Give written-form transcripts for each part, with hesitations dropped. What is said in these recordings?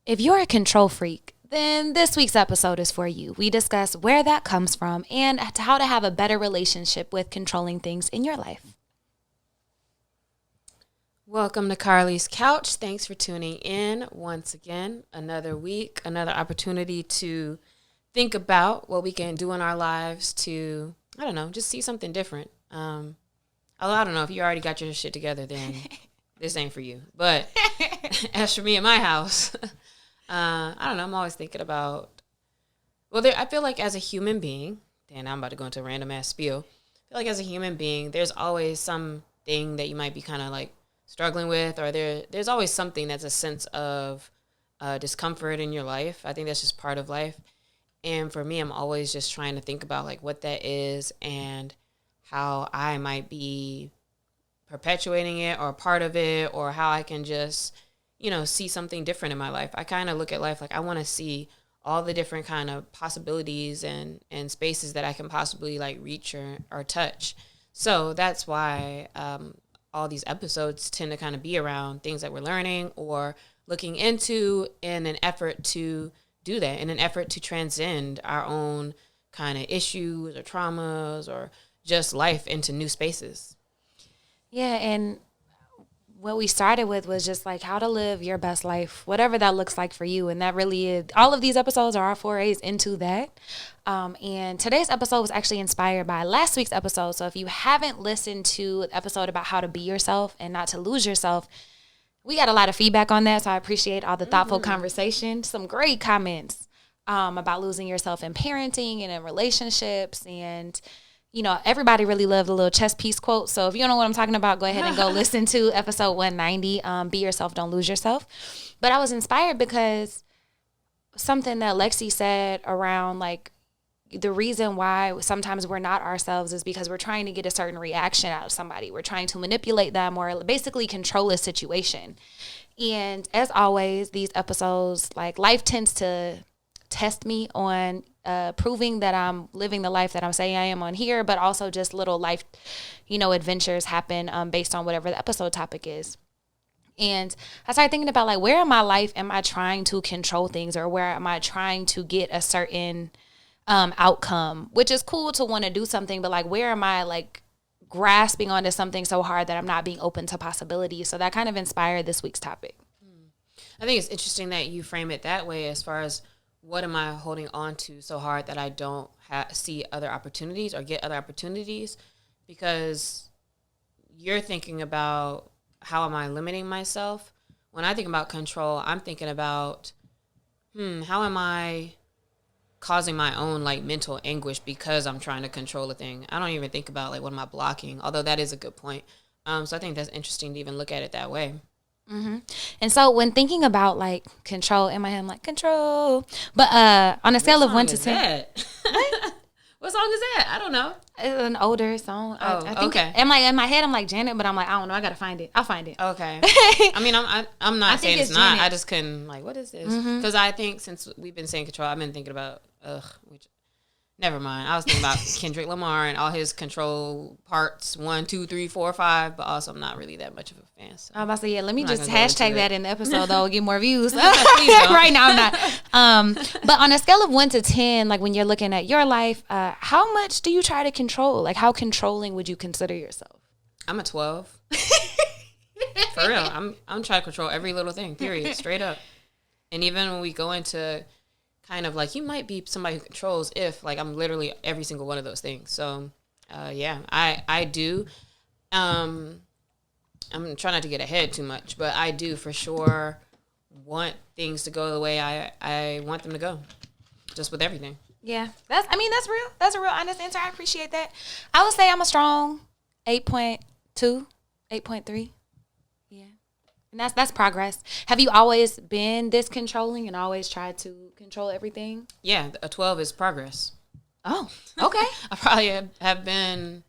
If you're a control freak, then this week's episode is for you. We discuss where that comes from and how to have a better relationship with controlling things in your life. Welcome to Carlie's Couch. Thanks for tuning in once again. Another week, another opportunity to think about what we can do in our lives to, just see something different. Although I don't know, if you already got your shit together, then this ain't for you. But as for me in my house, I'm always thinking about, I feel like as a human being, and I'm about to go into a random ass spiel. I feel like as a human being, there's always something that you might be kind of like struggling with, or there's always something that's a sense of discomfort in your life. I think that's just part of life. And for me, I'm always just trying to think about like what that is and how I might be perpetuating it or part of it, or how I can just, see something different in my life. I kind of look at life like I want to see all the different kind of possibilities and spaces that I can possibly like reach or touch. So that's why all these episodes tend to kind of be around things that we're learning or looking into in an effort to do that, in an effort to transcend our own kind of issues or traumas or just life into new spaces. Yeah, and what we started with was just like how to live your best life, whatever that looks like for you. And that really is, all of these episodes are our forays into that. And today's episode was actually inspired by last week's episode. So if you haven't listened to the episode about how to be yourself and not to lose yourself, we got a lot of feedback on that. So I appreciate all the thoughtful conversation, some great comments about losing yourself in parenting and in relationships. And everybody really loved the little chess piece quote. So if you don't know what I'm talking about, go ahead and go listen to episode 190, Be Yourself, Don't Lose Yourself. But I was inspired because something that Lexi said around like the reason why sometimes we're not ourselves is because we're trying to get a certain reaction out of somebody. We're trying to manipulate them or basically control a situation. And as always, these episodes, like life tends to test me on proving that I'm living the life that I'm saying I am on here, but also just little life, adventures happen based on whatever the episode topic is. And I started thinking about like, where in my life am I trying to control things, or where am I trying to get a certain outcome, which is cool to want to do something, but like, where am I like grasping onto something so hard that I'm not being open to possibilities? So that kind of inspired this week's topic. I think it's interesting that you frame it that way, as far as what am I holding on to so hard that I don't see other opportunities or get other opportunities, because you're thinking about how am I limiting myself. When I think about control, I'm thinking about, how am I causing my own like mental anguish because I'm trying to control a thing. I don't even think about like what am I blocking, although that is a good point. So I think that's interesting to even look at it that way. Mm-hmm. And so when thinking about like control in my head, I'm like control, but on a scale of 1 to 10, what song is that? I don't know. It's an older song. Oh, I think okay. I'm like in my head, I'm like Janet, but I'm like I don't know. I gotta find it. I'll find it. Okay. I mean, I'm not saying it's not. Janet. I just couldn't like what is this? Because I think since we've been saying control, I've been thinking about which. Never mind. I was thinking about Kendrick Lamar and all his control parts 1, 2, 3, 4, 5, but also I'm not really that much of a fan. So I was about to say, let me just hashtag that in the episode though, get more views. Right now I'm not. But on a scale of 1 to 10, like when you're looking at your life, how much do you try to control? Like how controlling would you consider yourself? I'm a 12. For real. I'm trying to control every little thing, period, straight up. And even when we go into kind of like, you might be somebody who controls if like I'm literally every single one of those things. So yeah, I do. I'm trying not to get ahead too much, but I do for sure want things to go the way I want them to go, just with everything. Yeah, that's real. That's a real honest answer. I appreciate that. I would say I'm a strong 8.2, 8.3. Yeah. And that's progress. Have you always been this controlling and always tried to control everything? Yeah, a 12 is progress. Oh, okay. I probably have been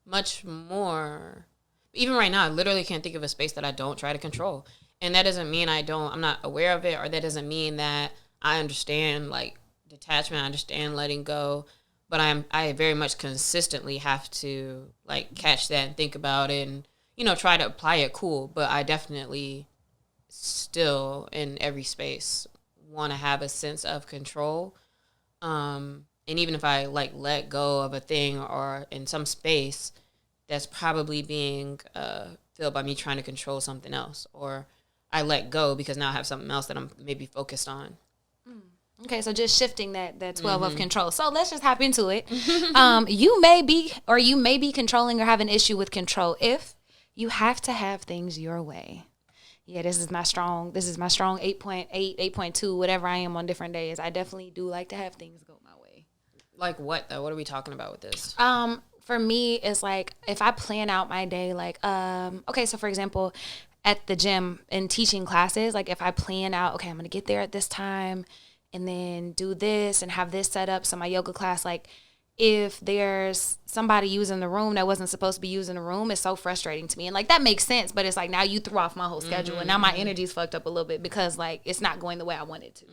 much more. Even right now, I literally can't think of a space that I don't try to control. And that doesn't mean I'm not aware of it, or that doesn't mean that I understand like detachment, I understand letting go. But I very much consistently have to like catch that and think about it and, try to apply it cool. But I definitely still in every space want to have a sense of control. And even if I like let go of a thing or in some space, that's probably being filled by me trying to control something else, or I let go because now I have something else that I'm maybe focused on. Okay, so just shifting that 12 of control. So let's just hop into it. You may be controlling or have an issue with control if you have to have things your way. Yeah, this is my strong 8.8, 8.2, whatever I am on different days. I definitely do like to have things go my way. Like what though? What are we talking about with this? For me, it's like if I plan out my day, like, okay, so for example, at the gym and teaching classes, like if I plan out, okay, I'm going to get there at this time and then do this and have this set up. So my yoga class, like if there's somebody using the room that wasn't supposed to be using the room, it's so frustrating to me. And like that makes sense, but it's like now you threw off my whole schedule and now my energy's fucked up a little bit because like it's not going the way I want it to.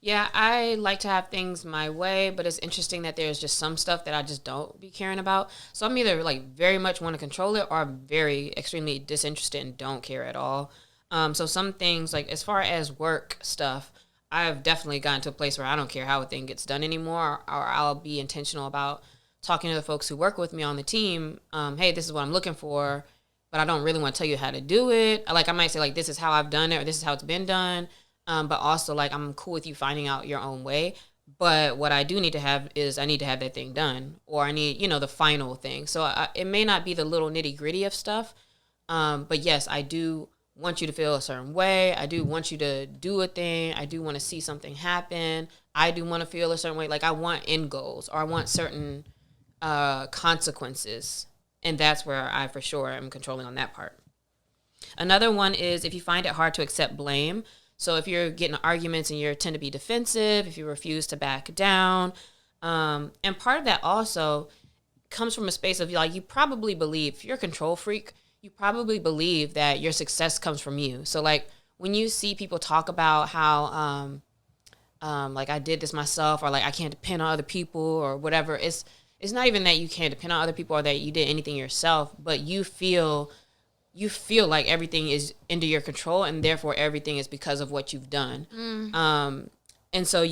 Yeah, I like to have things my way, but it's interesting that there's just some stuff that I just don't be caring about. So I'm either like very much want to control it or I'm very extremely disinterested and don't care at all. So some things like as far as work stuff, I've definitely gotten to a place where I don't care how a thing gets done anymore, or I'll be intentional about talking to the folks who work with me on the team. Hey, this is what I'm looking for, but I don't really want to tell you how to do it. Like I might say like, this is how I've done it, or this is how it's been done. But also like, I'm cool with you finding out your own way. But what I do need to have is I need to have that thing done, or I need, the final thing. So it may not be the little nitty gritty of stuff. But yes, I do want you to feel a certain way. I do want you to do a thing. I do want to see something happen. I do want to feel a certain way. Like I want end goals, or I want certain consequences. And that's where I for sure am controlling on that part. Another one is if you find it hard to accept blame. So if you're getting arguments and you tend to be defensive, if you refuse to back down, and part of that also comes from a space of like, you probably believe, if you're a control freak, you probably believe that your success comes from you. So like when you see people talk about how, like I did this myself, or like I can't depend on other people or whatever, it's not even that you can't depend on other people or that you did anything yourself, but you feel like everything is under your control and therefore everything is because of what you've done. And so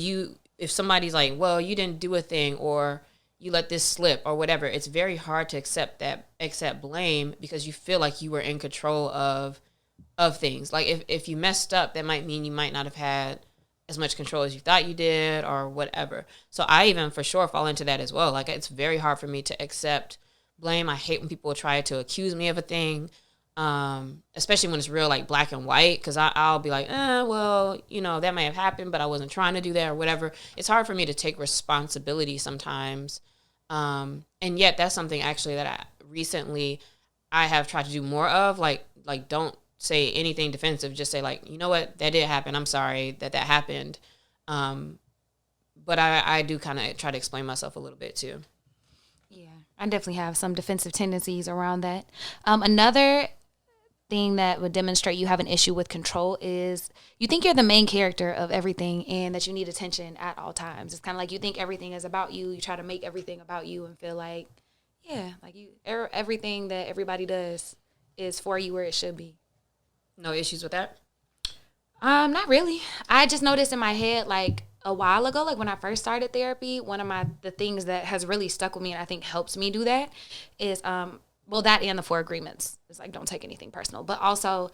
if somebody's like, well, you didn't do a thing or you let this slip or whatever, it's very hard to accept blame because you feel like you were in control of things. Like if you messed up, that might mean you might not have had as much control as you thought you did or whatever. So I even for sure fall into that as well. Like it's very hard for me to accept blame. I hate when people try to accuse me of a thing. Especially when it's real like black and white, because I'll be like, well, that may have happened, but I wasn't trying to do that or whatever. It's hard for me to take responsibility sometimes. And yet that's something actually that I have tried to do more of, like don't say anything defensive, just say like, you know what, that did happen. I'm sorry that happened. But I do kind of try to explain myself a little bit too. Yeah, I definitely have some defensive tendencies around that. Another thing that would demonstrate you have an issue with control is you think you're the main character of everything and that you need attention at all times. It's kind of like you think everything is about you. You try to make everything about you and feel like, yeah, like everything that everybody does is for you where it should be. No issues with that? Not really. I just noticed in my head, like a while ago, like when I first started therapy, one of the things that has really stuck with me and I think helps me do that is, that and the 4 agreements. It's like, don't take anything personal. But also,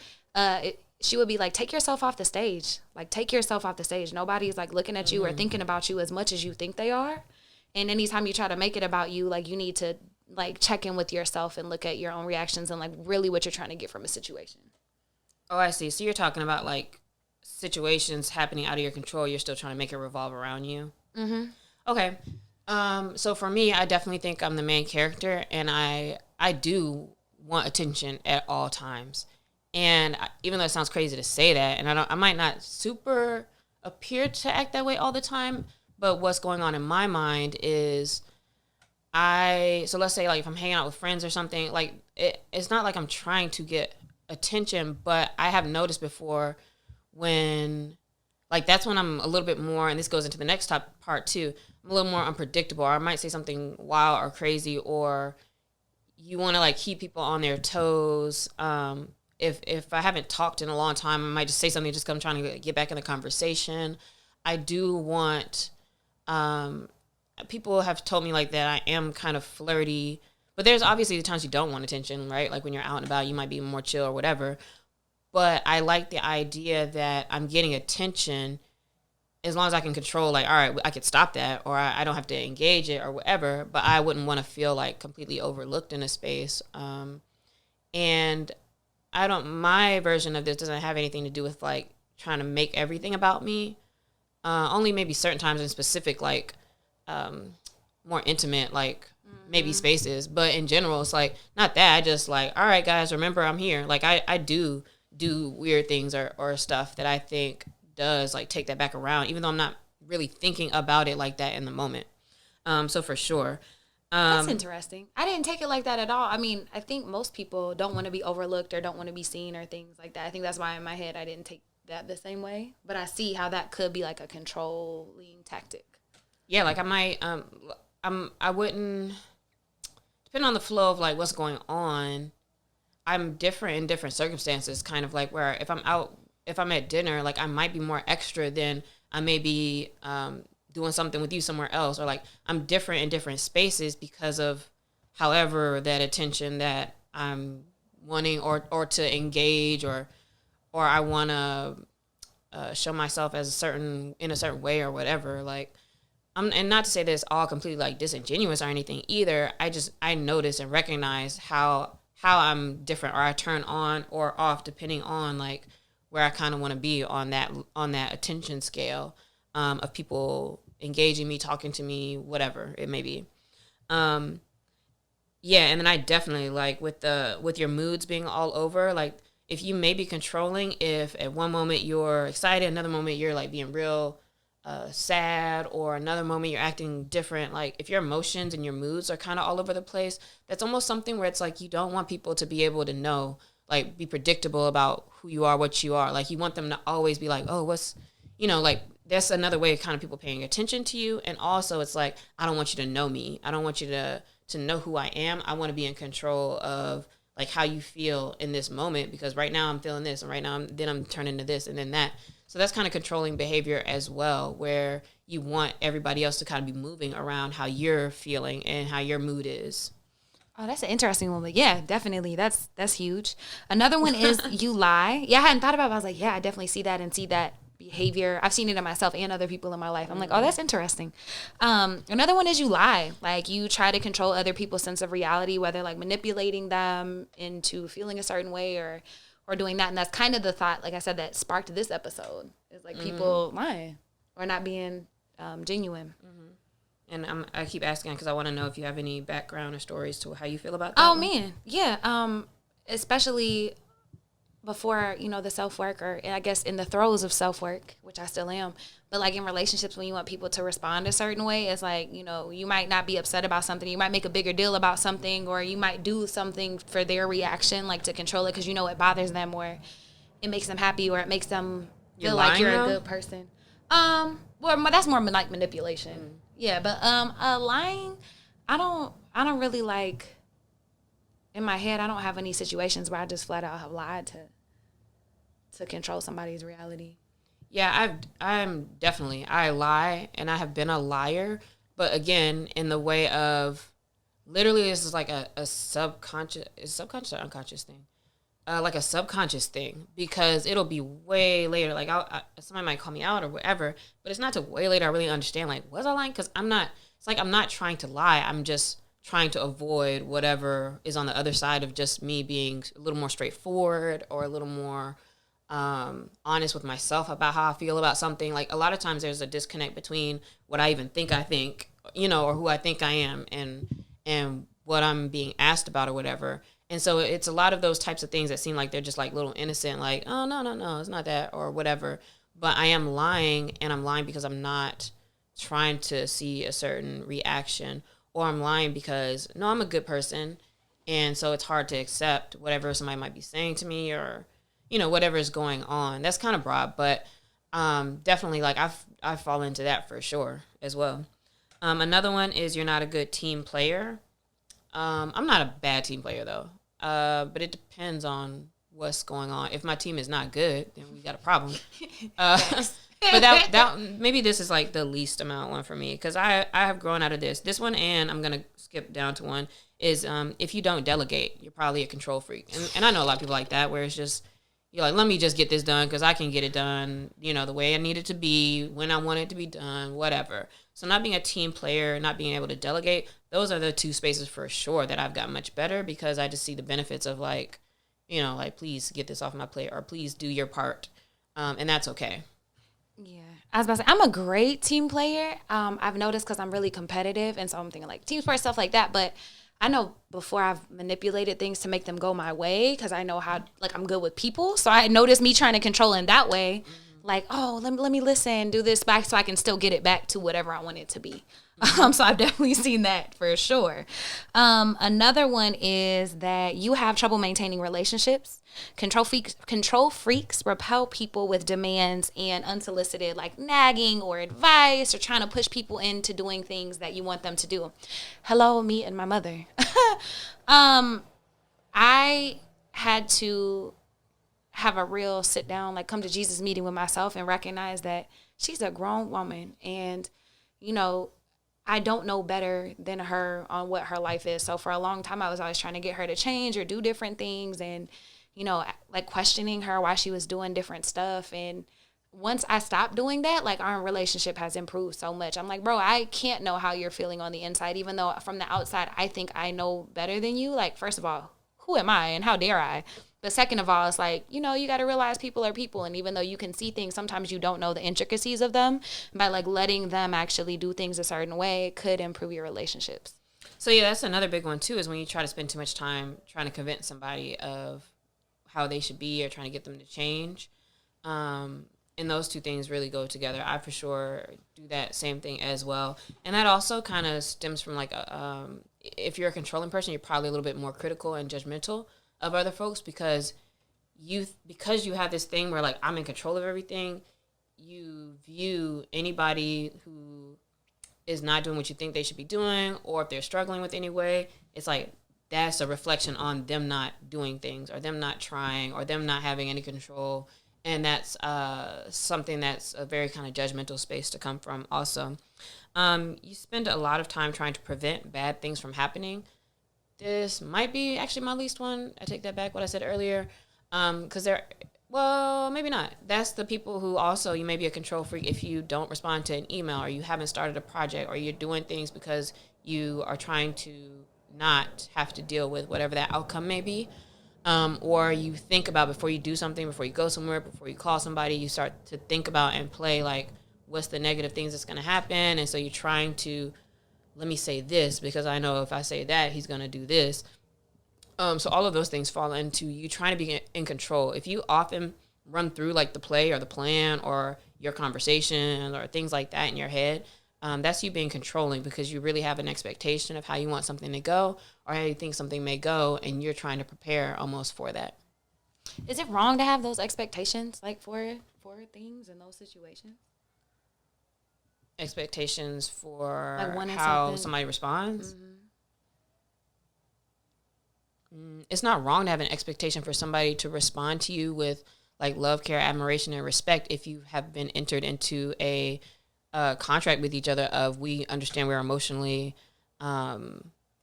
she would be like, take yourself off the stage. Like, take yourself off the stage. Nobody's like looking at you or thinking about you as much as you think they are. And anytime you try to make it about you, like you need to like check in with yourself and look at your own reactions and like really what you're trying to get from a situation. Oh, I see. So you're talking about like situations happening out of your control. You're still trying to make it revolve around you. Mm-hmm. Okay. So for me, I definitely think I'm the main character, and I do want attention at all times. And even though it sounds crazy to say that, and I might not super appear to act that way all the time, but what's going on in my mind is so let's say like if I'm hanging out with friends or something, like it's not like I'm trying to get attention, but I have noticed before when like that's when I'm a little bit more, and this goes into the next part too, I'm a little more unpredictable, or I might say something wild or crazy, or you want to like keep people on their toes, if I haven't talked in a long time, I might just say something just because I'm trying to get back in the conversation. I do want, people have told me like that I am kind of flirty, but there's obviously the times you don't want attention, right? Like when you're out and about, you might be more chill or whatever. But I like the idea that I'm getting attention as long as I can control, like, all right, I could stop that, or I don't have to engage it or whatever, but I wouldn't want to feel like completely overlooked in a space. And my version of this doesn't have anything to do with like trying to make everything about me. Only maybe certain times in specific, like, more intimate, like maybe spaces. But in general, it's like, not that. I just like, all right, guys, remember I'm here. Like, I do weird things or stuff that I think does like take that back around, even though I'm not really thinking about it like that in the moment. So for sure. That's interesting. I didn't take it like that at all. I mean, I think most people don't want to be overlooked or don't want to be seen or things like that. I think that's why in my head I didn't take that the same way. But I see how that could be like a controlling tactic. Yeah, like I might, I wouldn't, depending on the flow of like what's going on, I'm different in different circumstances, kind of like where if I'm at dinner, like I might be more extra than I may be doing something with you somewhere else, or like I'm different in different spaces because of however that attention that I'm wanting or to engage or I want to show myself as in a certain way or whatever. Like, and not to say that it's all completely like disingenuous or anything either. I notice and recognize how I'm different, or I turn on or off depending on like where I kind of want to be on that attention scale of people engaging me, talking to me, whatever it may be. Yeah, and then I definitely like with your moods being all over, like if you may be controlling, if at one moment you're excited, another moment you're like being real sad, or another moment you're acting different, like if your emotions and your moods are kind of all over the place, that's almost something where it's like you don't want people to be able to know, like be predictable about who you are, what you are. Like you want them to always be like, oh, what's, like that's another way of kind of people paying attention to you. And also it's like, I don't want you to know me. I don't want you to know who I am. I want to be in control of like how you feel in this moment, because right now I'm feeling this, and right now I'm turning to this and then that. So that's kind of controlling behavior as well, where you want everybody else to kind of be moving around how you're feeling and how your mood is. Oh, that's an interesting one. But yeah, definitely. That's huge. Another one is you lie. Yeah, I hadn't thought about it. I was like, yeah, I definitely see that and see that behavior. I've seen it in myself and other people in my life. I'm like, oh, that's interesting. Another one is you lie. Like you try to control other people's sense of reality, whether like manipulating them into feeling a certain way or doing that. And that's kind of the thought, like I said, that sparked this episode. Is like people lying or not being genuine. And I keep asking because I want to know if you have any background or stories to how you feel about that. Oh, man. Yeah. Especially before, the self-work, or I guess in the throes of self-work, which I still am. But like in relationships, when you want people to respond a certain way, it's like, you might not be upset about something. You might make a bigger deal about something, or you might do something for their reaction, like to control it because it bothers them, or it makes them happy, or it makes them feel like you're a good person. Well, that's more like manipulation. Yeah, but lying, I don't really like, in my head, I don't have any situations where I just flat out have lied to control somebody's reality. Yeah, I lie, and I have been a liar, but again, in the way of, literally this is like a subconscious or unconscious thing? Like a subconscious thing, because it'll be way later. Like somebody might call me out or whatever, but it's not till way later I really understand, like, was I lying? Because I'm not trying to lie. I'm just trying to avoid whatever is on the other side of just me being a little more straightforward or a little more honest with myself about how I feel about something. Like a lot of times there's a disconnect between what I even think I think, or who I think I am and what I'm being asked about or whatever. And so it's a lot of those types of things that seem like they're just like little innocent, like, oh, no, it's not that or whatever. But I am lying, and I'm lying because I'm not trying to see a certain reaction, or I'm lying because, no, I'm a good person. And so it's hard to accept whatever somebody might be saying to me or, whatever is going on. That's kind of broad, but definitely like I fall into that for sure as well. Another one is you're not a good team player. I'm not a bad team player though. But it depends on what's going on. If my team is not good, then we got a problem. But that maybe this is like the least amount one for me, because I have grown out of this one, and I'm gonna skip down to one is if you don't delegate, you're probably a control freak, and I know a lot of people like that, where it's just you're like, let me just get this done because I can get it done, the way I need it to be, when I want it to be done, whatever. So not being a team player, not being able to delegate, those are the two spaces for sure that I've got much better, because I just see the benefits of like, please get this off my plate, or please do your part, and that's okay. Yeah, I was about to say, I'm a great team player. I've noticed because I'm really competitive, and so I'm thinking like team sport, stuff like that. But I know before I've manipulated things to make them go my way, because I know how, like, I'm good with people. So I noticed me trying to control in that way, like, oh, let me listen, do this back so I can still get it back to whatever I want it to be. So I've definitely seen that for sure. Another one is that you have trouble maintaining relationships. Control freaks repel people with demands and unsolicited, like nagging or advice, or trying to push people into doing things that you want them to do. Hello, me and my mother. I had to have a real sit down, like come to Jesus meeting with myself and recognize that she's a grown woman, and I don't know better than her on what her life is. So for a long time, I was always trying to get her to change or do different things, and, like questioning her why she was doing different stuff. And once I stopped doing that, like, our relationship has improved so much. I'm like, bro, I can't know how you're feeling on the inside, even though from the outside, I think I know better than you. Like, first of all, who am I and how dare I? But second of all, it's like, you got to realize people are people. And even though you can see things, sometimes you don't know the intricacies of them. By like letting them actually do things a certain way, it could improve your relationships. So yeah, that's another big one too, is when you try to spend too much time trying to convince somebody of how they should be or trying to get them to change. And those two things really go together. I for sure do that same thing as well. And that also kind of stems from like, if you're a controlling person, you're probably a little bit more critical and judgmental of other folks, because you have this thing where like, I'm in control of everything. You view anybody who is not doing what you think they should be doing, or if they're struggling with any way, it's like that's a reflection on them not doing things, or them not trying, or them not having any control. And that's something that's a very kind of judgmental space to come from also. You spend a lot of time trying to prevent bad things from happening. This might be actually my least one. I take that back, what I said earlier. Because maybe not. That's the people who also, you may be a control freak if you don't respond to an email, or you haven't started a project, or you're doing things because you are trying to not have to deal with whatever that outcome may be. Or you think about before you do something, before you go somewhere, before you call somebody, you start to think about and play like, what's the negative things that's going to happen? And so you're trying to, let me say this because I know if I say that, he's going to do this. So all of those things fall into you trying to be in control. If you often run through like the play or the plan or your conversation or things like that in your head, that's you being controlling, because you really have an expectation of how you want something to go or how you think something may go, and you're trying to prepare almost for that. Is it wrong to have those expectations, like for things in those situations? Expectations for like how somebody responds? It's not wrong to have an expectation for somebody to respond to you with like love, care, admiration, and respect if you have been entered into a contract with each other of we understand we're emotionally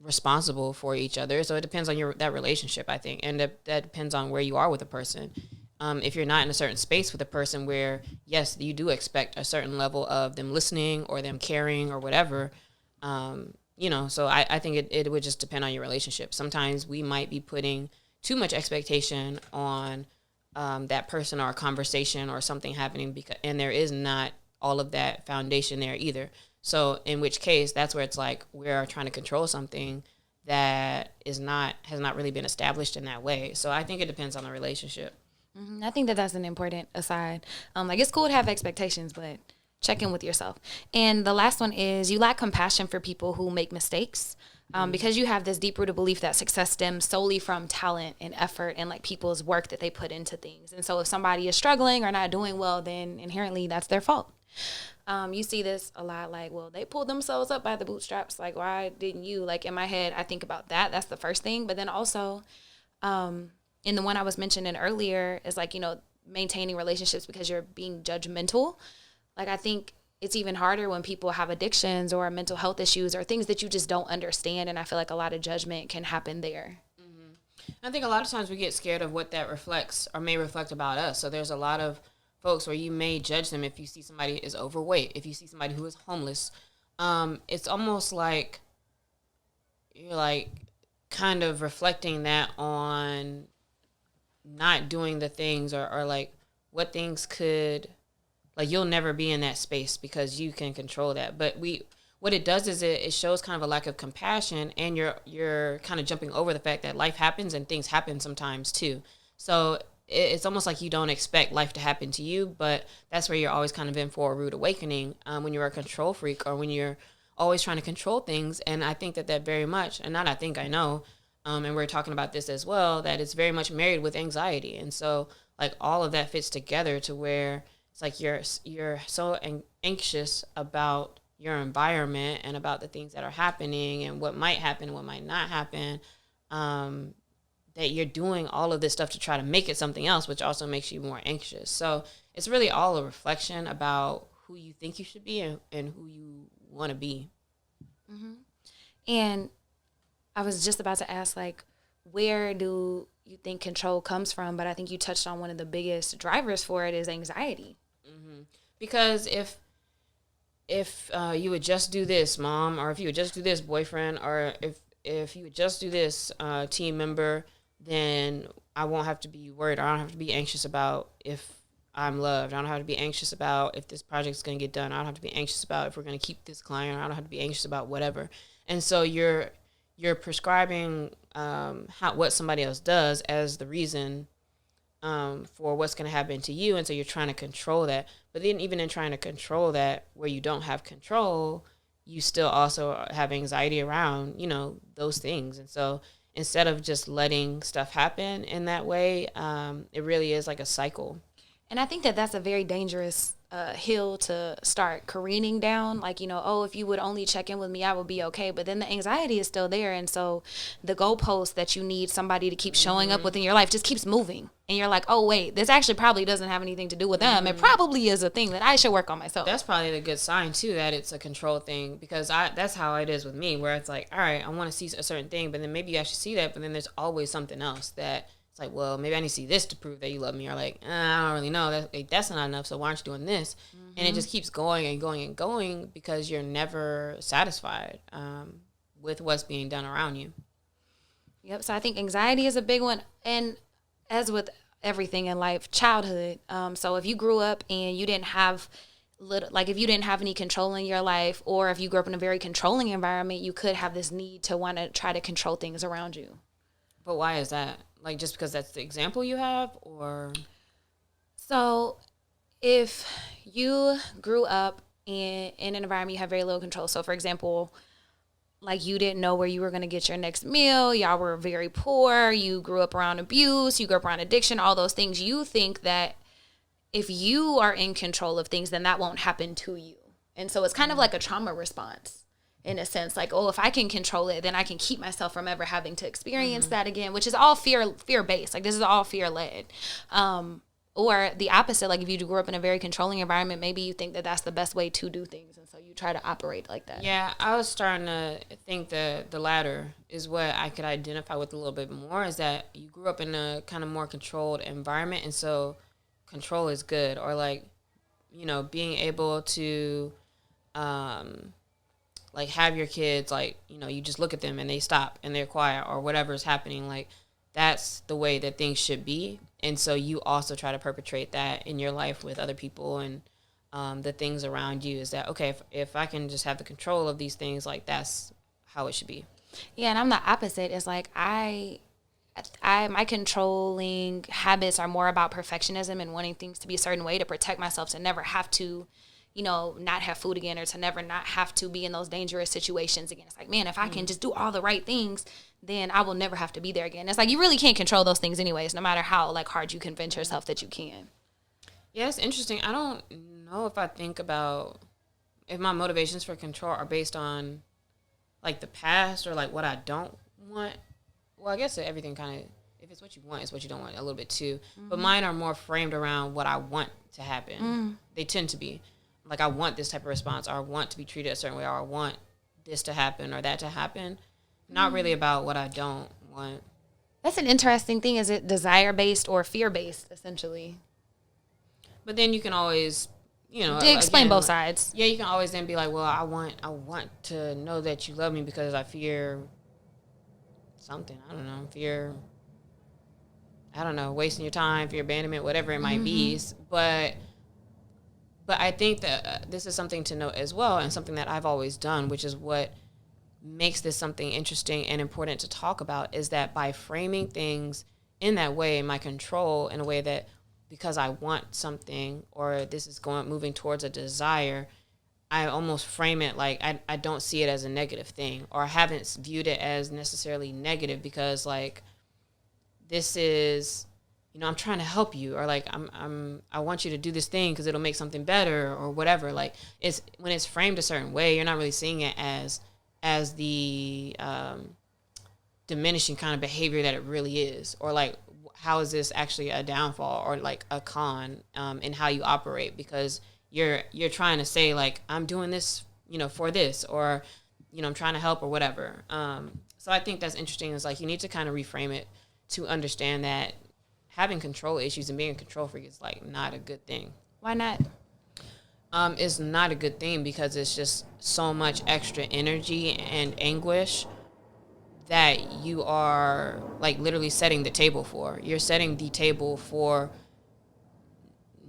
responsible for each other. So it depends on that relationship, I think, and that depends on where you are with a person. If you're not in a certain space with a person where, yes, you do expect a certain level of them listening or them caring or whatever, so I think it would just depend on your relationship. Sometimes we might be putting too much expectation on that person or a conversation or something happening, and there is not all of that foundation there either. So in which case, that's where it's like we're trying to control something that has not really been established in that way. So I think it depends on the relationship. I think that's an important aside. Like, it's cool to have expectations, but check in with yourself. And the last one is you lack compassion for people who make mistakes, because you have this deep-rooted belief that success stems solely from talent and effort and like people's work that they put into things. And so if somebody is struggling or not doing well, then inherently that's their fault. You see this a lot, like, well, they pulled themselves up by the bootstraps. Like, why didn't you? Like, in my head, I think about that. That's the first thing. But then also, And the one I was mentioning earlier is like, maintaining relationships because you're being judgmental. Like, I think it's even harder when people have addictions or mental health issues or things that you just don't understand. And I feel like a lot of judgment can happen there. I think a lot of times we get scared of what that reflects or may reflect about us. So there's a lot of folks where you may judge them if you see somebody is overweight, if you see somebody who is homeless. It's almost like you're like kind of reflecting that on not doing the things or like what things could, like you'll never be in that space because you can control that. But what it does is it shows kind of a lack of compassion, and you're kind of jumping over the fact that life happens and things happen sometimes too. So it's almost like you don't expect life to happen to you, but that's where you're always kind of in for a rude awakening when you're a control freak or when you're always trying to control things. And I think that very much, and not I think I know, and we're talking about this as well, that it's very much married with anxiety. And so like all of that fits together to where it's like you're so anxious about your environment and about the things that are happening and what might happen and what might not happen, that you're doing all of this stuff to try to make it something else, which also makes you more anxious. So it's really all a reflection about who you think you should be and who you want to be. Mm-hmm. And I was just about to ask, like, where do you think control comes from? But I think you touched on one of the biggest drivers for it is anxiety. Mm-hmm. Because if you would just do this, mom, or if you would just do this, boyfriend, or if you would just do this, team member, then I won't have to be worried. I don't have to be anxious about if I'm loved. I don't have to be anxious about if this project's going to get done. I don't have to be anxious about if we're going to keep this client. I don't have to be anxious about whatever. And so you're prescribing what somebody else does as the reason for what's going to happen to you. And so you're trying to control that. But then even in trying to control that where you don't have control, you still also have anxiety around, those things. And so instead of just letting stuff happen in that way, it really is like a cycle. And I think that that's a very dangerous hill to start careening down. Like, if you would only check in with me, I would be okay. But then the anxiety is still there. And so the goalpost that you need somebody to keep showing up within your life just keeps moving. And you're like, oh, wait, this actually probably doesn't have anything to do with them. It probably is a thing that I should work on myself. That's probably a good sign, too, that it's a control thing. Because that's how it is with me, where it's like, all right, I want to see a certain thing. But then maybe you actually see that. But then there's always something else that it's like, well, maybe I need to see this to prove that you love me. Or like, I don't really know. That's not enough, so why aren't you doing this? Mm-hmm. And it just keeps going and going and going because you're never satisfied with what's being done around you. Yep, so I think anxiety is a big one. And as with everything in life, childhood. So if you grew up and you didn't have if you didn't have any control in your life, or if you grew up in a very controlling environment, you could have this need to want to try to control things around you. But why is that? Like, just because that's the example you have, or? So if you grew up in an environment you have very little control. So, for example, like you didn't know where you were going to get your next meal. Y'all were very poor. You grew up around abuse. You grew up around addiction, all those things. You think that if you are in control of things, then that won't happen to you. And so it's kind of like a trauma response. In a sense, like, oh, if I can control it, then I can keep myself from ever having to experience that again, which is all fear-based. Like, this is all fear-led. Or the opposite, like if you grew up in a very controlling environment, maybe you think that that's the best way to do things. And so you try to operate like that. Yeah, I was starting to think that the latter is what I could identify with a little bit more, is that you grew up in a kind of more controlled environment. And so control is good. Or like, being able to, like have your kids, like, you just look at them and they stop and they're quiet or whatever is happening. Like, that's the way that things should be. And so you also try to perpetrate that in your life with other people and the things around you, is that, okay, if I can just have the control of these things, like that's how it should be. Yeah, and I'm the opposite. It's like my controlling habits are more about perfectionism and wanting things to be a certain way to protect myself, to never have to not have food again, or to never not have to be in those dangerous situations again. It's like, man, if I can just do all the right things, then I will never have to be there again. It's like, you really can't control those things anyways, no matter how like hard you convince yourself that you can. Yeah, it's interesting. I don't know if I think about if my motivations for control are based on like the past or like what I don't want. Well, I guess everything kind of if it's what you want, it's what you don't want a little bit too. But mine are more framed around what I want to happen. They tend to be like, I want this type of response, or I want to be treated a certain way, or I want this to happen or that to happen. Not really about what I don't want. That's an interesting thing. Is it desire-based or fear-based, essentially? But then you can always, explain again, both sides. Yeah, you can always then be like, well, I want to know that you love me because I fear something. I don't know. Fear, I don't know, wasting your time, fear abandonment, whatever it might be. But I think that this is something to note as well, and something that I've always done, which is what makes this something interesting and important to talk about, is that by framing things in that way, in my control, in a way that because I want something, or this is moving towards a desire, I almost frame it like I don't see it as a negative thing, or I haven't viewed it as necessarily negative, because like, this is, I'm trying to help you, or like I want you to do this thing because it'll make something better, or whatever. Like, it's when it's framed a certain way, you're not really seeing it as the diminishing kind of behavior that it really is, or like, how is this actually a downfall or like a con in how you operate, because you're trying to say like, I'm doing this, for this, or I'm trying to help, or whatever. So I think that's interesting. Is like, you need to kind of reframe it to understand that having control issues and being a control freak is like not a good thing. Why not? It's not a good thing because it's just so much extra energy and anguish that you are like literally setting the table for. You're setting the table for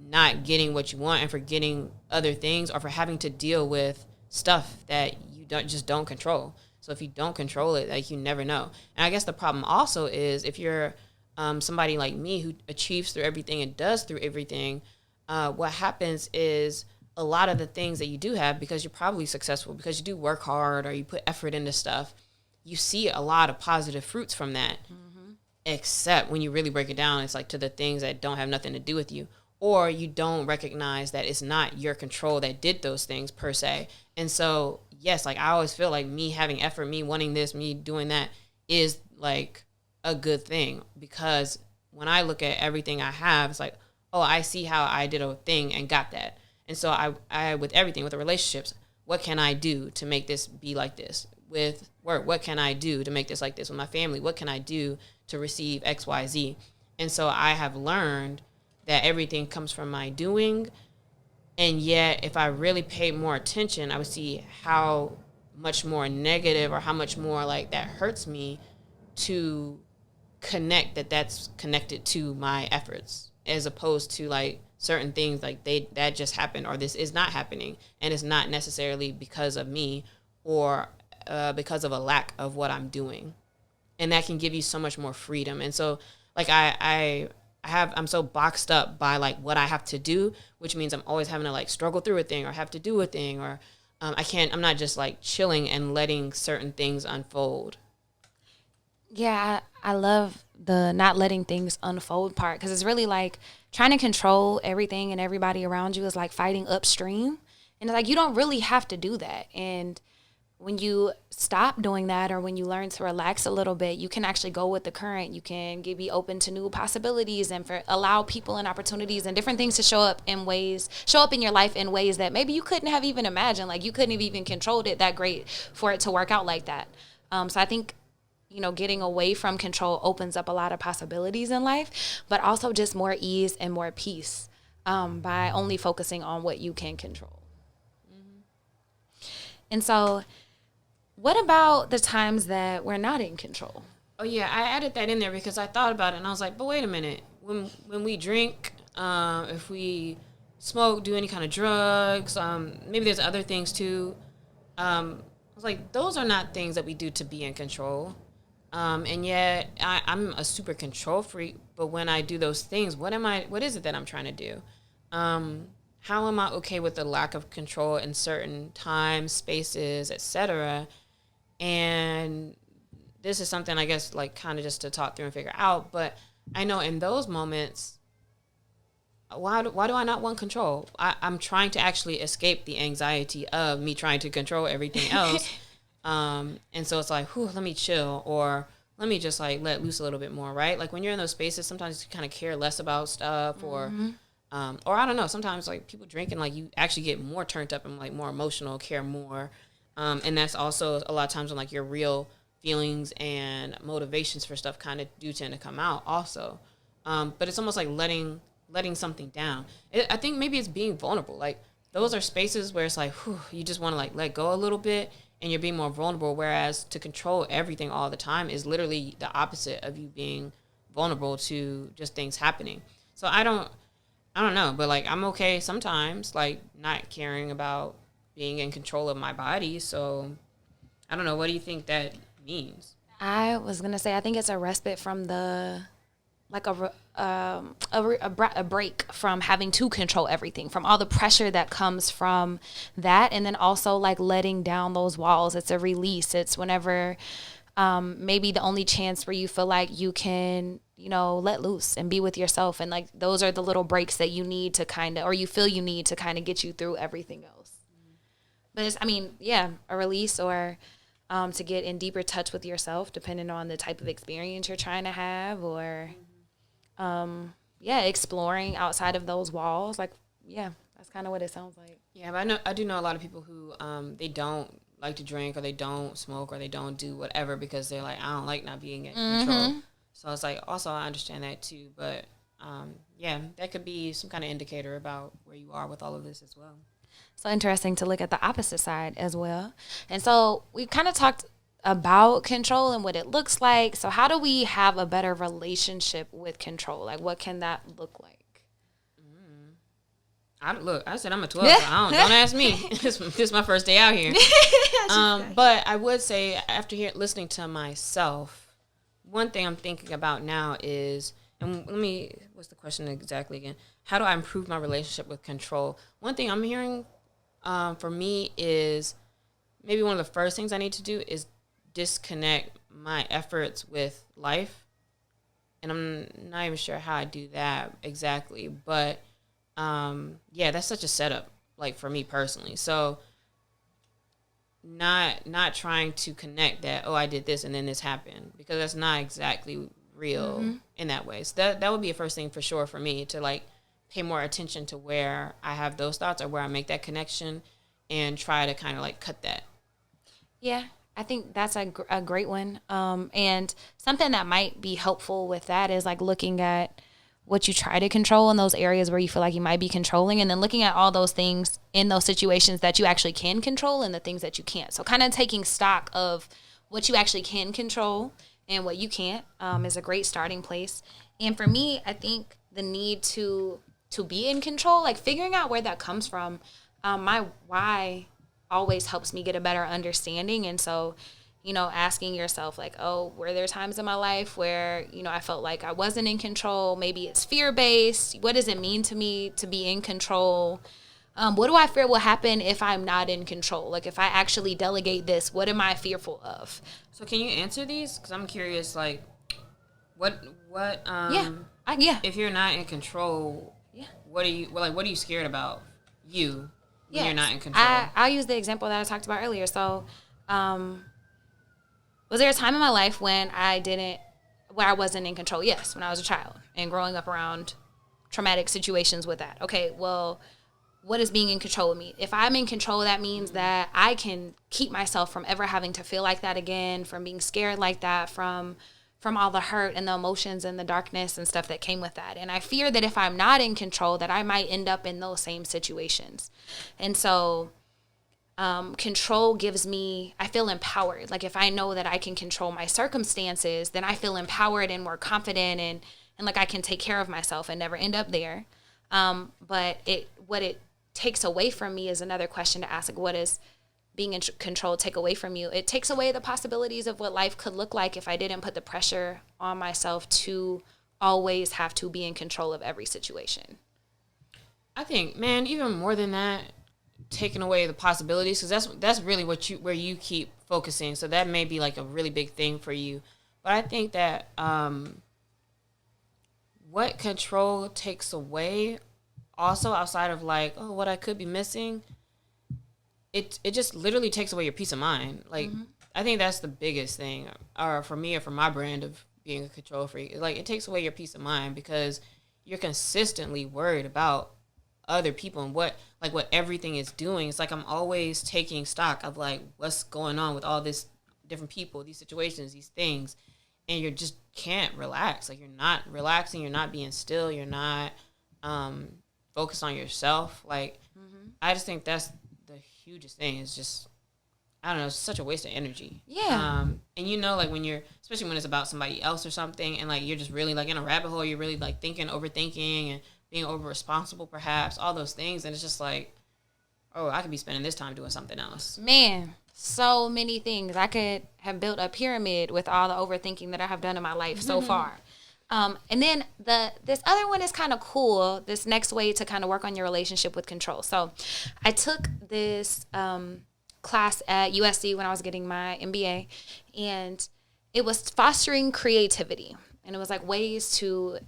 not getting what you want, and for getting other things, or for having to deal with stuff that you don't control. So if you don't control it, like, you never know. And I guess the problem also is, if you're somebody like me who achieves through everything and does through everything, what happens is a lot of the things that you do have, because you're probably successful, because you do work hard or you put effort into stuff, you see a lot of positive fruits from that. Except when you really break it down, it's like to the things that don't have nothing to do with you, or you don't recognize that it's not your control that did those things per se. And so, yes, like, I always feel like me having effort, me wanting this, me doing that is like a good thing, because when I look at everything I have, it's like, oh, I see how I did a thing and got that. And so I with everything, with the relationships, what can I do to make this be like this? With work, what can I do to make this like this? With my family, what can I do to receive X, Y, Z? And so I have learned that everything comes from my doing. And yet, if I really paid more attention, I would see how much more negative, or how much more like that hurts me to connect that's connected to my efforts, as opposed to like certain things like that just happened, or this is not happening, and it's not necessarily because of me, or because of a lack of what I'm doing. And that can give you so much more freedom. And so like, I'm so boxed up by like what I have to do, which means I'm always having to like struggle through a thing, or have to do a thing, or I'm not just like chilling and letting certain things unfold. Yeah, I love the not letting things unfold part, because it's really like trying to control everything and everybody around you is like fighting upstream. And it's like, you don't really have to do that. And when you stop doing that, or when you learn to relax a little bit, you can actually go with the current. You can be open to new possibilities, and allow people and opportunities and different things to show up in your life in ways that maybe you couldn't have even imagined. Like, you couldn't have even controlled it that great for it to work out like that. So I think, getting away from control opens up a lot of possibilities in life, but also just more ease and more peace by only focusing on what you can control. And so, what about the times that we're not in control? Oh yeah, I added that in there because I thought about it, and I was like, but wait a minute. When we drink, if we smoke, do any kind of drugs, maybe there's other things too. I was like, those are not things that we do to be in control. And yet I'm a super control freak. But when I do those things, what is it that I'm trying to do? How am I okay with the lack of control in certain times, spaces, etc.? And this is something, I guess, like kind of just to talk through and figure out. But I know in those moments, why do I not want control? I'm trying to actually escape the anxiety of me trying to control everything else. And so it's like, let me chill. Or let me just like let loose a little bit more, right? Like when you're in those spaces, sometimes you kind of care less about stuff, or I don't know. Sometimes like people drinking, like you actually get more turned up and like more emotional, care more, and that's also a lot of times when like your real feelings and motivations for stuff kind of do tend to come out also. But it's almost like letting something down. I think maybe it's being vulnerable. Like those are spaces where it's like whew, you just want to like let go a little bit and you're being more vulnerable. Whereas to control everything all the time is literally the opposite of you being vulnerable to just things happening. So I don't know, but like I'm okay sometimes like not caring about being in control of my body. So I don't know. What do you think that means? I was gonna say I think it's a respite from the like a break from having to control everything, from all the pressure that comes from that, and then also like letting down those walls. It's a release. It's whenever maybe the only chance where you feel like you can, you know, let loose and be with yourself, and like those are the little breaks that you need to kind of, or you feel you need to kind of get you through everything else. But it's, I mean, yeah, a release or to get in deeper touch with yourself, depending on the type of experience you're trying to have, or yeah, exploring outside of those walls. Like, yeah, that's kind of what it sounds like. Yeah, but I do know a lot of people who they don't like to drink or they don't smoke or they don't do whatever because they're like, I don't like not being in control. So it's like, also I understand that too, but yeah, that could be some kind of indicator about where you are with all of this as well. So interesting to look at the opposite side as well. And so we kind of talked about control and what it looks like. So how do we have a better relationship with control? Like what can that look like? I said I'm a 12. So don't ask me. This is my first day out here. But I would say after listening to myself, one thing I'm thinking about now is, and what's the question exactly again? How do I improve my relationship with control? One thing I'm hearing for me is maybe one of the first things I need to do is disconnect my efforts with life. And I'm not even sure how I do that exactly, but yeah, that's such a setup, like for me personally. So not trying to connect that, oh, I did this and then this happened, because that's not exactly real in that way. So that would be a first thing for sure for me, to like pay more attention to where I have those thoughts or where I make that connection and try to kind of like cut that. Yeah, I think that's a great one. And something that might be helpful with that is like looking at what you try to control in those areas where you feel like you might be controlling, and then looking at all those things in those situations that you actually can control and the things that you can't. So kind of taking stock of what you actually can control and what you can't is a great starting place. And for me, I think the need to be in control, like figuring out where that comes from, my why always helps me get a better understanding. And so, you know, asking yourself like, oh, were there times in my life where, you know, I felt like I wasn't in control? Maybe it's fear-based. What does it mean to me to be in control? What do I fear will happen if I'm not in control? Like if I actually delegate this, what am I fearful of? So can you answer these? Because I'm curious, like, what if you're not in control, what are you scared about when you're not in control? I'll use the example that I talked about earlier. So, was there a time in my life when where I wasn't in control? Yes, when I was a child and growing up around traumatic situations with that. Okay, well, what is being in control of me? If I'm in control, that means that I can keep myself from ever having to feel like that again, from being scared like that, from all the hurt and the emotions and the darkness and stuff that came with that. And I fear that if I'm not in control, that I might end up in those same situations. And so control gives me, I feel empowered. Like if I know that I can control my circumstances, then I feel empowered and more confident and like I can take care of myself and never end up there. But what it takes away from me is another question to ask. Like, what is being in control take away from you? It takes away the possibilities of what life could look like if I didn't put the pressure on myself to always have to be in control of every situation. I think, man, even more than that, taking away the possibilities, because that's really where you keep focusing. So that may be like a really big thing for you. But I think that what control takes away, also outside of like, oh, what I could be missing, it just literally takes away your peace of mind. Like, I think that's the biggest thing, or for me, or for my brand of being a control freak. Like, it takes away your peace of mind because you're consistently worried about other people and what everything is doing. It's like I'm always taking stock of like what's going on with all this different people, these situations, these things, and you just can't relax. Like, you're not relaxing, you're not being still, you're not focused on yourself. Like, I just think that's the hugest thing. Is just, I don't know, it's such a waste of energy. Yeah. And you know, like when you're, especially when it's about somebody else or something, and like you're just really like in a rabbit hole, you're really like thinking, overthinking, and being over responsible, perhaps, all those things, and it's just like, oh, I could be spending this time doing something else. Man, so many things. I could have built a pyramid with all the overthinking that I have done in my life so far. And then this other one is kind of cool. This next way to kind of work on your relationship with control. So I took this class at USC when I was getting my MBA, and it was fostering creativity. And it was like ways to,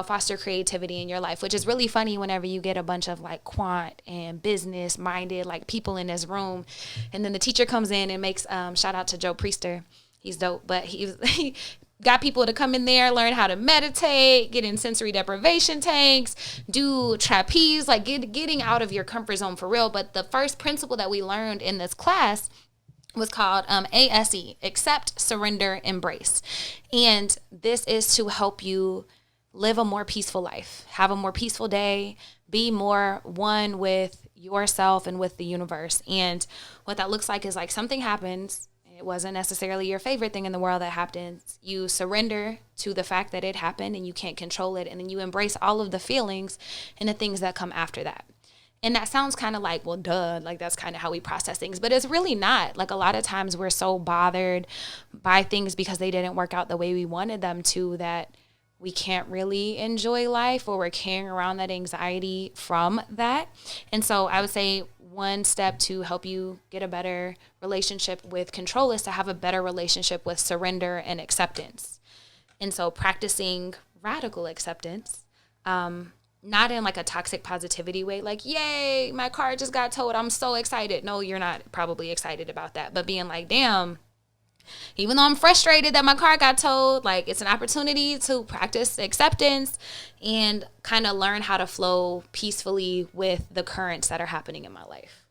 foster creativity in your life, which is really funny whenever you get a bunch of like quant and business minded like people in this room. And then the teacher comes in and makes, shout out to Joe Priester. He's dope, but he got people to come in there, learn how to meditate, get in sensory deprivation tanks, do trapeze, like getting out of your comfort zone for real. But the first principle that we learned in this class was called ASE, Accept, Surrender, Embrace. And this is to help you live a more peaceful life, have a more peaceful day, be more one with yourself and with the universe. And what that looks like is like something happens. It wasn't necessarily your favorite thing in the world that happens. You surrender to the fact that it happened and you can't control it. And then you embrace all of the feelings and the things that come after that. And that sounds kind of like, well, duh, like that's kind of how we process things. But it's really not. Like a lot of times we're so bothered by things because they didn't work out the way we wanted them to that we can't really enjoy life, or we're carrying around that anxiety from that. And so I would say one step to help you get a better relationship with control is to have a better relationship with surrender and acceptance. And so practicing radical acceptance, not in like a toxic positivity way, like, yay, my car just got towed, I'm so excited. No, you're not probably excited about that. But being like, damn, even though I'm frustrated that my car got towed, like it's an opportunity to practice acceptance and kind of learn how to flow peacefully with the currents that are happening in my life.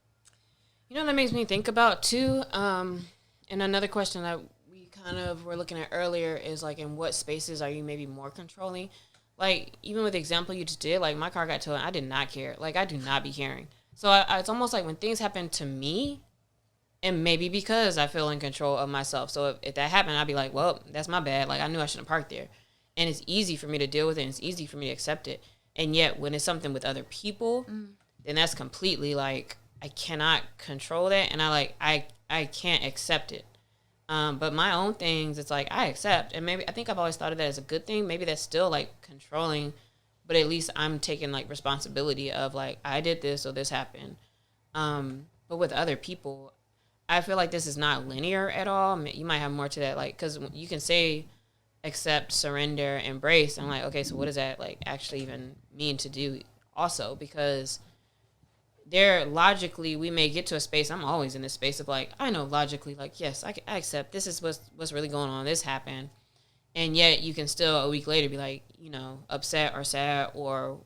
You know, that makes me think about too. And another question that we kind of were looking at earlier is like, in what spaces are you maybe more controlling? Like, even with the example you just did, like my car got towed, I did not care. Like, I do not be caring. So it's almost like when things happen to me, and maybe because I feel in control of myself. So if that happened, I'd be like, well, that's my bad. Like, I knew I shouldn't have parked there. And it's easy for me to deal with it. And it's easy for me to accept it. And yet, when it's something with other people, then that's completely like, I cannot control that. And I can't accept it. But my own things, it's like, I accept. And maybe, I think I've always thought of that as a good thing. Maybe that's still like controlling. But at least I'm taking like responsibility of like, I did this, so this happened. But with other people, I feel like this is not linear at all. I mean, you might have more to that, like, because you can say accept, surrender, embrace. I'm like, okay, so what does that like actually even mean to do also? Because there, logically, we may get to a space. I'm always in this space of like, I know logically, like, yes, I accept this is what's really going on. This happened. And yet you can still a week later be like, upset or sad, or,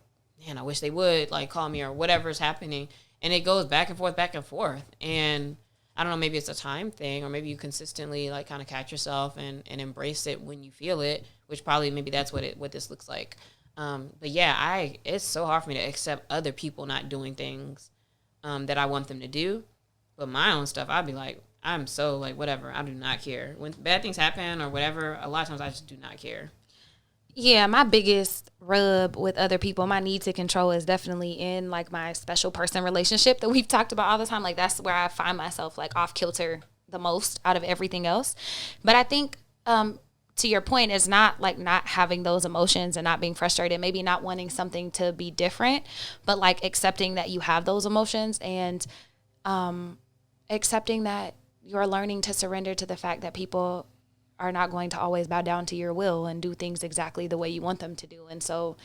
man, I wish they would like call me or whatever is happening. And it goes back and forth, back and forth. And I don't know, maybe it's a time thing, or maybe you consistently like kind of catch yourself and embrace it when you feel it, which probably maybe that's what this looks like. But yeah, it's so hard for me to accept other people not doing things that I want them to do. But my own stuff, I'd be like, I'm so like, whatever, I do not care. When bad things happen or whatever, a lot of times I just do not care. Yeah, my biggest rub with other people, my need to control, is definitely in like my special person relationship that we've talked about all the time. Like that's where I find myself like off kilter the most out of everything else. But I think to your point, is not like not having those emotions and not being frustrated, maybe not wanting something to be different, but like accepting that you have those emotions and accepting that you're learning to surrender to the fact that people are not going to always bow down to your will and do things exactly the way you want them to do. And so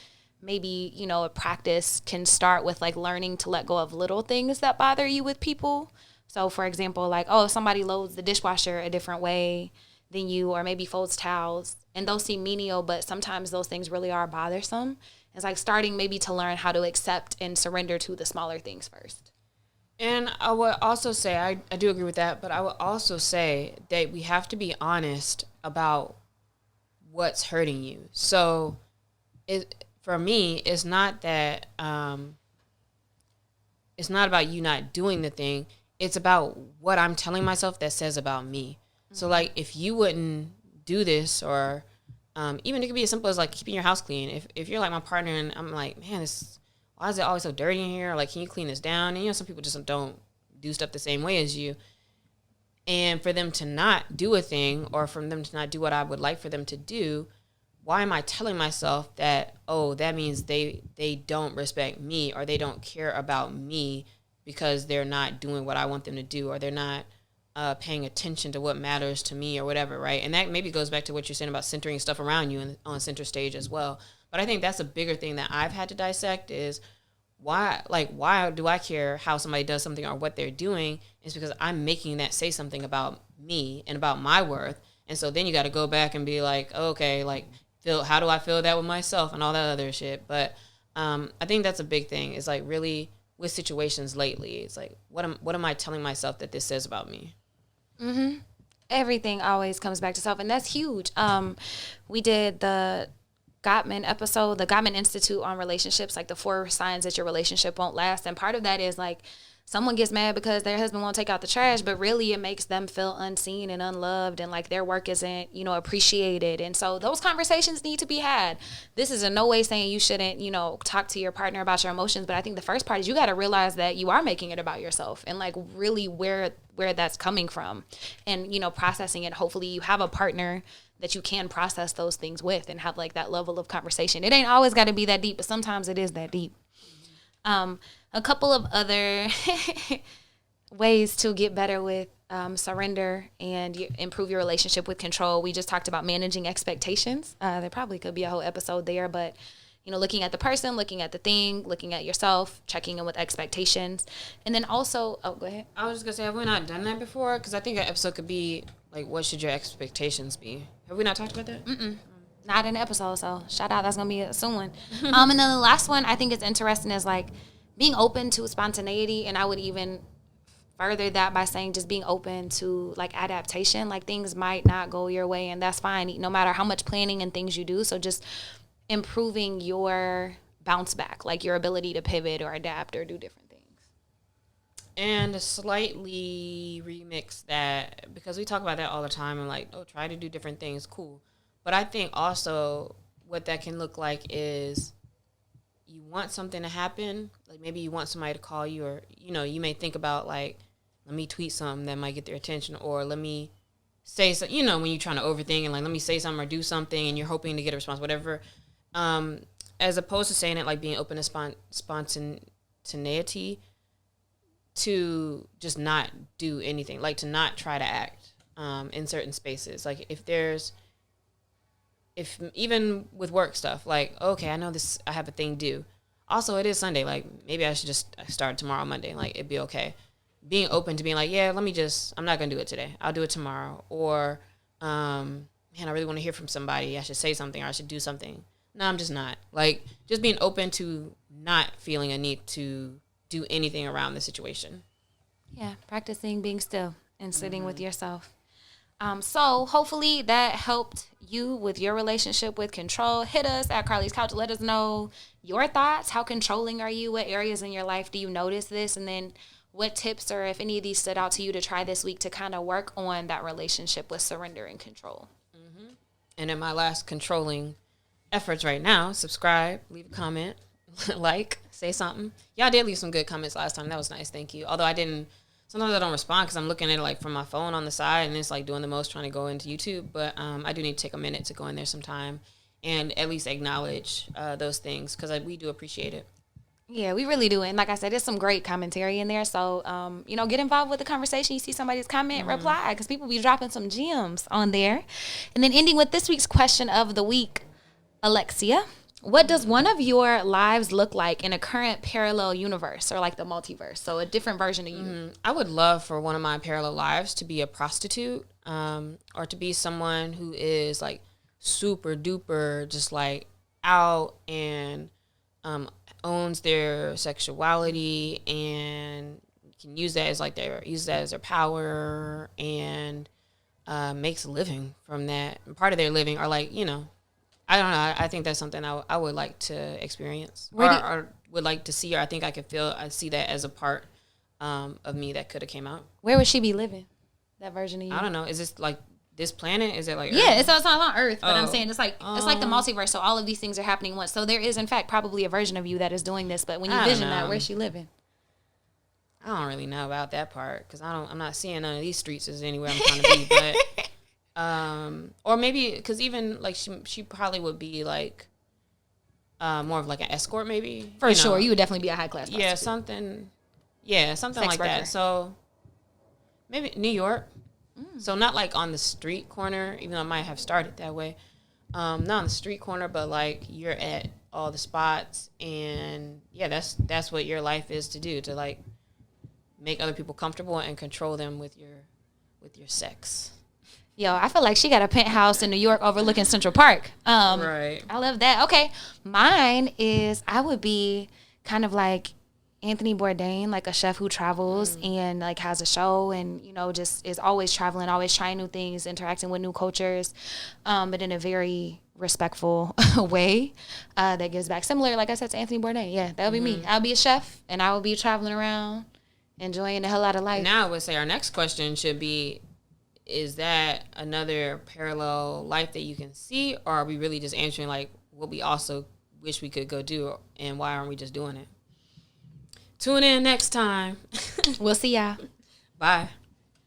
maybe, a practice can start with like learning to let go of little things that bother you with people, So, for example, like, oh, if somebody loads the dishwasher a different way than you, or maybe folds towels, and those seem menial, but sometimes those things really are bothersome. It's like starting maybe to learn how to accept and surrender to the smaller things first. And I would also say, I do agree with that, but I would also say that we have to be honest about what's hurting you. So for me, it's not that, it's not about you not doing the thing. It's about what I'm telling myself that says about me. Mm-hmm. So like, if you wouldn't do this, or even it could be as simple as like keeping your house clean. If you're like my partner and I'm like, man, why is it always so dirty in here? Like, can you clean this down? And some people just don't do stuff the same way as you. And for them to not do a thing, or for them to not do what I would like for them to do, why am I telling myself that, oh, that means they don't respect me, or they don't care about me because they're not doing what I want them to do, or they're not paying attention to what matters to me, or whatever, right? And that maybe goes back to what you're saying about centering stuff around you on center stage as well. But I think that's a bigger thing that I've had to dissect is why do I care how somebody does something or what they're doing? Is because I'm making that say something about me and about my worth. And so then you got to go back and be like, okay, like, how do I feel that with myself and all that other shit? But I think that's a big thing. Is like really with situations lately, it's like, what am I telling myself that this says about me? Mm-hmm. Everything always comes back to self, and that's huge. We did the Gottman episode, the Gottman Institute on relationships, like the 4 signs that your relationship won't last. And part of that is like someone gets mad because their husband won't take out the trash, but really it makes them feel unseen and unloved, and like their work isn't, appreciated. And so those conversations need to be had. This is in no way saying you shouldn't, talk to your partner about your emotions. But I think the first part is you got to realize that you are making it about yourself, and like really where that's coming from, and, processing it. Hopefully you have a partner that you can process those things with and have like that level of conversation. It ain't always got to be that deep, but sometimes it is that deep. A couple of other ways to get better with surrender and improve your relationship with control. We just talked about managing expectations. There probably could be a whole episode there, but looking at the person, looking at the thing, looking at yourself, checking in with expectations. And then also, go ahead. I was just going to say, have we not done that before? Because I think an episode could be like, what should your expectations be? Have we not talked about that? Mm-mm. Not in the episode, so shout out. That's going to be a soon one. And then the last one I think is interesting is like being open to spontaneity. And I would even further that by saying just being open to like adaptation. Like things might not go your way, and that's fine, no matter how much planning and things you do. So just improving your bounce back, like your ability to pivot or adapt or do different things. And slightly remix that, because we talk about that all the time and like, oh, try to do different things, cool. But I think also what that can look like is you want something to happen, like maybe you want somebody to call you, or you may think about like, let me tweet something that might get their attention, or let me say so, when you're trying to overthink and like, let me say something or do something and you're hoping to get a response, whatever. As opposed to saying it like being open to spontaneity, to just not do anything, like to not try to act in certain spaces. Like if even with work stuff, like, okay, I know this, I have a thing due. Also, it is Sunday. Like maybe I should just start tomorrow, Monday. Like it'd be okay. Being open to being like, yeah, I'm not going to do it today. I'll do it tomorrow. Or, man, I really want to hear from somebody. I should say something, or I should do something. No, I'm just not. Like, just being open to not feeling a need to do anything around the situation. Yeah, practicing being still and sitting with yourself. So hopefully that helped you with your relationship with control. Hit us at Carlie's Couch. Let us know your thoughts. How controlling are you? What areas in your life do you notice this? And then what tips, or if any of these stood out to you, to try this week to kind of work on that relationship with surrender and control. Mm-hmm. And in my last controlling efforts right now, subscribe, leave a comment, like, say something. Y'all did leave some good comments last time. That was nice. Thank you. Although sometimes I don't respond because I'm looking at it like from my phone on the side, and it's like doing the most trying to go into YouTube. But I do need to take a minute to go in there sometime and at least acknowledge those things, because we do appreciate it. Yeah, we really do. And like I said, there's some great commentary in there. So, get involved with the conversation. You see somebody's comment, reply, because people be dropping some gems on there. And then ending with this week's question of the week, Alexia, What does one of your lives look like in a current parallel universe or like the multiverse? So a different version of you. I would love for one of my parallel lives to be a prostitute, or to be someone who is like super duper just like out and owns their sexuality and can use that as their power and makes a living from that. And part of their living are like, I don't know. I think that's something I would like to experience or would like to see, or I think I see that as a part of me that could have came out. Where would she be living? That version of you? I don't know. Is this like this planet? Is it like yeah? Earth? It's not on Earth, but I'm saying it's like the multiverse. So all of these things are happening once. So there is in fact probably a version of you that is doing this. But when you vision that, where's she living? I don't really know about that part because I'm not seeing none of these streets as anywhere I'm trying to be. But or maybe because even like she probably would be like more of like an escort maybe. For sure, you would definitely be a high class prostitute. Something Sex like worker. that. So maybe New York. So not like on the street corner, even though I might have started that way. Not on the street corner, but like you're at all the spots, and yeah, that's what your life is to do, to like make other people comfortable and control them with your sex. Yo, I feel like she got a penthouse in New York overlooking Central Park. Right. I love that. Okay, mine is I would be kind of like Anthony Bourdain, like a chef who travels and like has a show and, just is always traveling, always trying new things, interacting with new cultures, but in a very respectful way that gives back. Similar, like I said, to Anthony Bourdain. Yeah, that would be me. I'll be a chef and I would be traveling around, enjoying the hell out of life. Now I would say our next question should be, is that another parallel life that you can see, or are we really just answering like what we also wish we could go do, and why aren't we just doing it? Tune in next time. We'll see y'all. Bye.